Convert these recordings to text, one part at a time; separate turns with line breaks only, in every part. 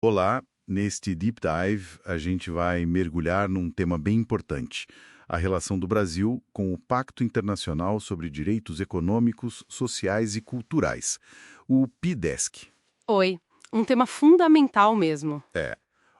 Olá, neste Deep Dive a gente vai mergulhar num tema bem importante, a relação do Brasil com o Pacto Internacional sobre Direitos Econômicos, Sociais e Culturais, o PIDESC.
Oi, um tema fundamental mesmo.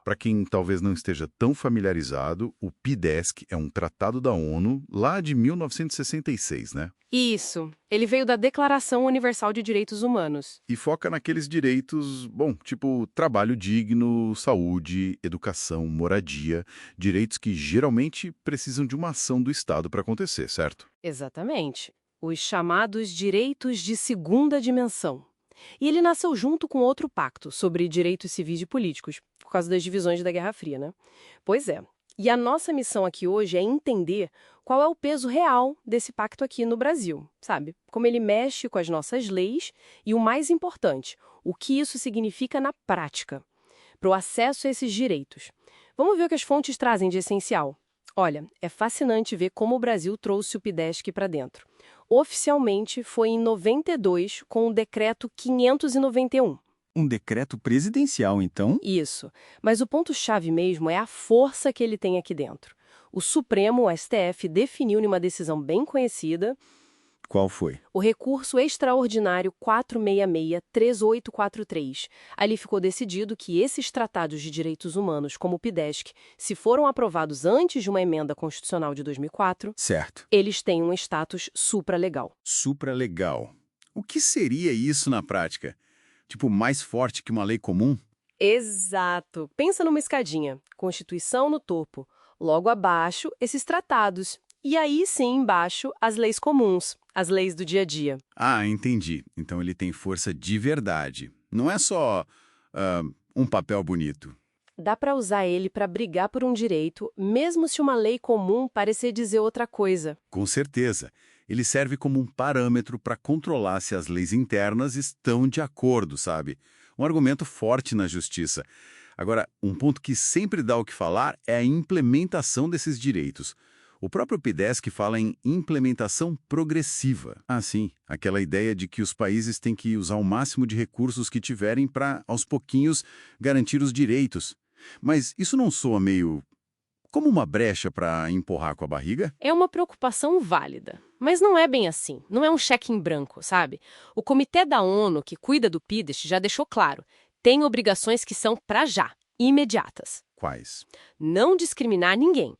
Para quem talvez não esteja tão familiarizado, o PIDESC é um tratado da ONU lá de 1966, né?
Isso, ele veio da Declaração Universal de Direitos Humanos.
E foca naqueles direitos, bom, tipo trabalho digno, saúde, educação, moradia, direitos que geralmente precisam de uma ação do Estado para acontecer, certo?
Exatamente. Os chamados direitos de segunda dimensão. E ele nasceu junto com outro pacto sobre direitos civis e políticos, por causa das divisões da Guerra Fria, né? Pois é. E a nossa missão aqui hoje é entender qual é o peso real desse pacto aqui no Brasil, sabe? Como ele mexe com as nossas leis e, o mais importante, o que isso significa na prática, para o acesso a esses direitos. Vamos ver o que as fontes trazem de essencial. Olha, é fascinante ver como o Brasil trouxe o PIDESC para dentro. Oficialmente foi em 92, com o Decreto 591.
Um decreto presidencial, então?
Isso. Mas o ponto-chave mesmo é a força que ele tem aqui dentro. O Supremo, o STF, definiu em uma decisão bem conhecida
Qual foi?
o recurso extraordinário 466-3843. Ali ficou decidido que esses tratados de direitos humanos, como o PIDESC, se foram aprovados antes de uma emenda constitucional de 2004,
Certo.
eles têm um status supralegal.
Supralegal. O que seria isso na prática? Tipo, mais forte que uma lei comum?
Exato. Pensa numa escadinha. Constituição no topo. Logo abaixo, esses tratados. E aí sim, embaixo, as leis comuns, as leis do dia a dia.
Ah, entendi. Então ele tem força de verdade. Não é só um papel bonito.
Dá para usar ele para brigar por um direito, mesmo se uma lei comum parecer dizer outra coisa.
Com certeza. Ele serve como um parâmetro para controlar se as leis internas estão de acordo, sabe? Um argumento forte na justiça. Agora, um ponto que sempre dá o que falar é a implementação desses direitos. O próprio PIDESC fala em implementação progressiva. Ah, sim, aquela ideia de que os países têm que usar o máximo de recursos que tiverem para, aos pouquinhos, garantir os direitos. Mas isso não soa meio como uma brecha para empurrar com a barriga?
É uma preocupação válida, mas não é bem assim. Não é um cheque em branco, sabe? O Comitê da ONU, que cuida do PIDESC, já deixou claro, tem obrigações que são para já, imediatas.
Quais?
Não discriminar ninguém.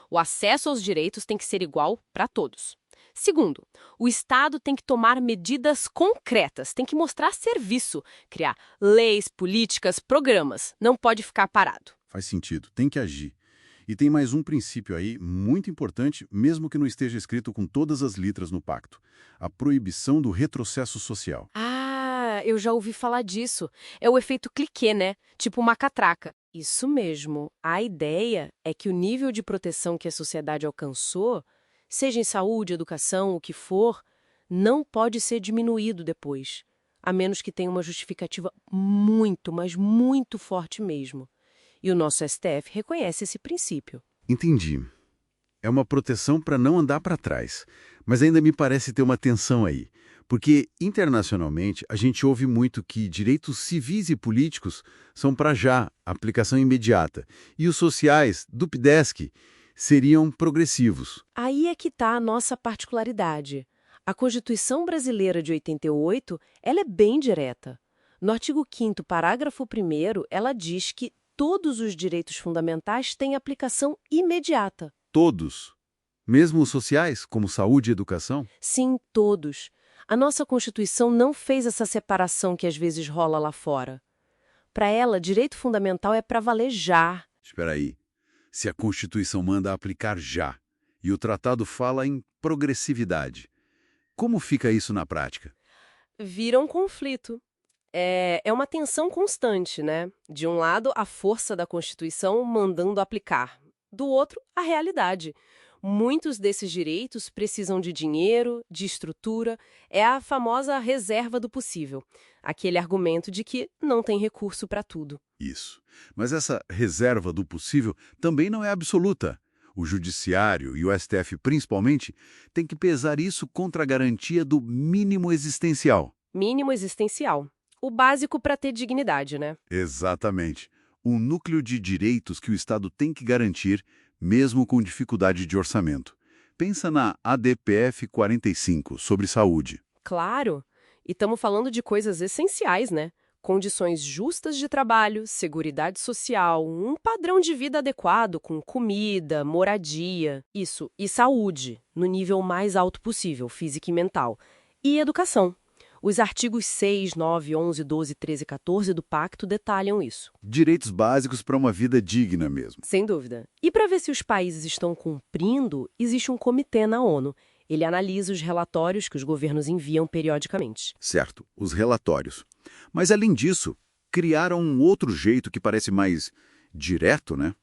O acesso aos direitos tem que ser igual para todos. Segundo, o Estado tem que tomar medidas concretas, tem que mostrar serviço, criar leis, políticas, programas. Não pode ficar parado.
Faz sentido, tem que agir. E tem mais um princípio aí, muito importante, mesmo que não esteja escrito com todas as letras no pacto. A proibição do retrocesso social.
Ah, eu já ouvi falar disso. É o efeito cliquê, né? Tipo uma catraca. Isso mesmo. A ideia é que o nível de proteção que a sociedade alcançou, seja em saúde, educação, o que for, não pode ser diminuído depois, a menos que tenha uma justificativa muito, mas muito forte mesmo. E o nosso STF reconhece esse princípio.
Entendi. É uma proteção para não andar para trás. Mas ainda me parece ter uma tensão aí. Porque, internacionalmente, a gente ouve muito que direitos civis e políticos são para já, aplicação imediata. E os sociais, do PIDESC, seriam progressivos.
Aí é que está a nossa particularidade. A Constituição Brasileira de 88, ela é bem direta. No artigo 5º, parágrafo 1º, ela diz que todos os direitos fundamentais têm aplicação imediata.
Todos. Mesmo os sociais, como saúde e educação?
Sim, todos. A nossa Constituição não fez essa separação que às vezes rola lá fora. Para ela, direito fundamental é para valer já.
Espera aí. Se a Constituição manda aplicar já, e o tratado fala em progressividade, como fica isso na prática?
Vira um conflito. É uma tensão constante, né? De um lado, a força da Constituição mandando aplicar. Do outro, a realidade. Muitos desses direitos precisam de dinheiro, de estrutura, é a famosa reserva do possível. Aquele argumento de que não tem recurso para tudo.
Isso. Mas essa reserva do possível também não é absoluta. O Judiciário e o STF, principalmente, têm que pesar isso contra a garantia do mínimo existencial.
Mínimo existencial. O básico para ter dignidade, né?
Exatamente.
um núcleo de direitos que o Estado tem que garantir, mesmo com dificuldade de orçamento. Pensa na ADPF 45, sobre saúde.
Claro! E estamos falando de coisas essenciais, né? Condições justas de trabalho, seguridade social, um padrão de vida adequado com comida, moradia, isso, e saúde, no nível mais alto possível, física e mental. E educação. Os artigos 6, 9, 11, 12, 13 e 14 do Pacto detalham isso.
Direitos básicos para uma vida digna mesmo.
Sem dúvida. E para ver se os países estão cumprindo, existe um comitê na ONU. Ele analisa os relatórios que os governos enviam periodicamente.
Certo, os relatórios. Mas, além disso, criaram um outro jeito que parece mais direto, né?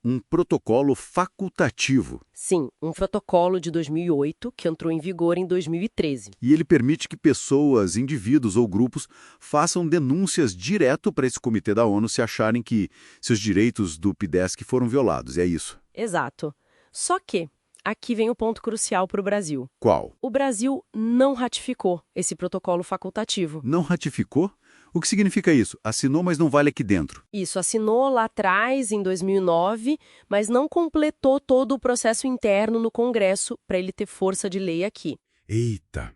Um protocolo facultativo.
Sim, um protocolo de 2008 que entrou em vigor em 2013.
E ele permite que pessoas, indivíduos ou grupos façam denúncias direto para esse comitê da ONU se acharem que seus direitos do PDESC foram violados. É isso.
Exato. Só que aqui vem o ponto crucial para o Brasil.
Qual?
O Brasil não ratificou esse protocolo facultativo.
Não ratificou? O que significa isso? Assinou, mas não vale aqui dentro.
Isso, assinou lá atrás, em 2009, mas não completou todo o processo interno no Congresso para ele ter força de lei aqui.
Eita!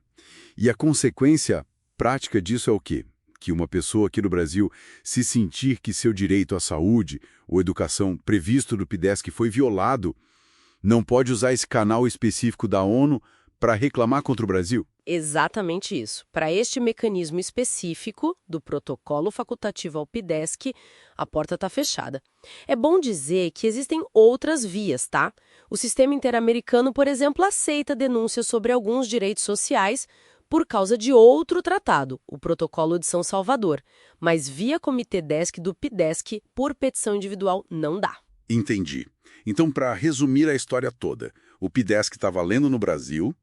E a consequência prática disso é o quê? Que uma pessoa aqui no Brasil, se sentir que seu direito à saúde ou educação previsto no PDESC foi violado, não pode usar esse canal específico da ONU para reclamar contra o Brasil?
Exatamente isso. Para este mecanismo específico do protocolo facultativo ao PDESC, a porta está fechada. É bom dizer que existem outras vias, tá? O sistema interamericano, por exemplo, aceita denúncias sobre alguns direitos sociais por causa de outro tratado, o Protocolo de São Salvador. Mas via Comitê DESC do PDESC, por petição individual, não dá.
Entendi. Então, para resumir a história toda, o PDESC está valendo no Brasil,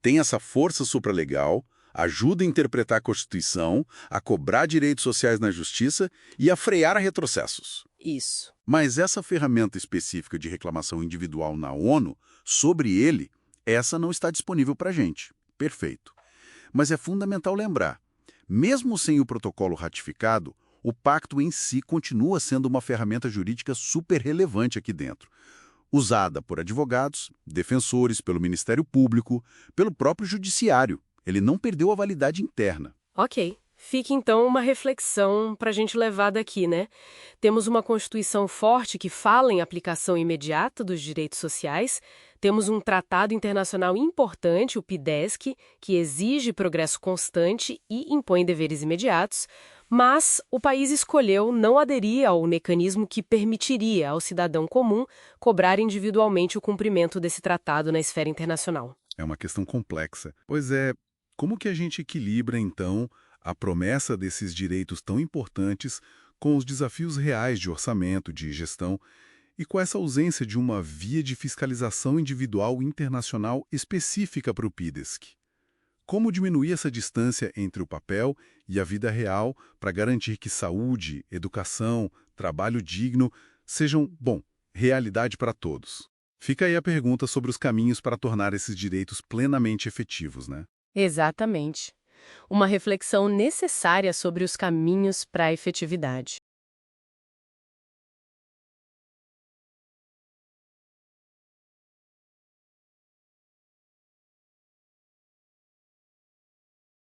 tem essa força supralegal, ajuda a interpretar a Constituição, a cobrar direitos sociais na justiça e a frear retrocessos.
Isso.
Mas essa ferramenta específica de reclamação individual na ONU, sobre ele, essa não está disponível para a gente. Perfeito. Mas é fundamental lembrar, mesmo sem o protocolo ratificado, o pacto em si continua sendo uma ferramenta jurídica super relevante aqui dentro, usada por advogados, defensores, pelo Ministério Público, pelo próprio Judiciário. Ele não perdeu a validade interna.
Ok. Fica então uma reflexão para a gente levar daqui, né? Temos uma Constituição forte que fala em aplicação imediata dos direitos sociais, temos um tratado internacional importante, o PDESC, que exige progresso constante e impõe deveres imediatos, mas o país escolheu não aderir ao mecanismo que permitiria ao cidadão comum cobrar individualmente o cumprimento desse tratado na esfera internacional.
É uma questão complexa. Pois é, como que a gente equilibra, então, a promessa desses direitos tão importantes com os desafios reais de orçamento, de gestão e com essa ausência de uma via de fiscalização individual internacional específica para o PDESC? Como diminuir essa distância entre o papel e a vida real para garantir que saúde, educação, trabalho digno sejam, realidade para todos? Fica aí a pergunta sobre os caminhos para tornar esses direitos plenamente efetivos, né?
Exatamente. Uma reflexão necessária sobre os caminhos para a efetividade.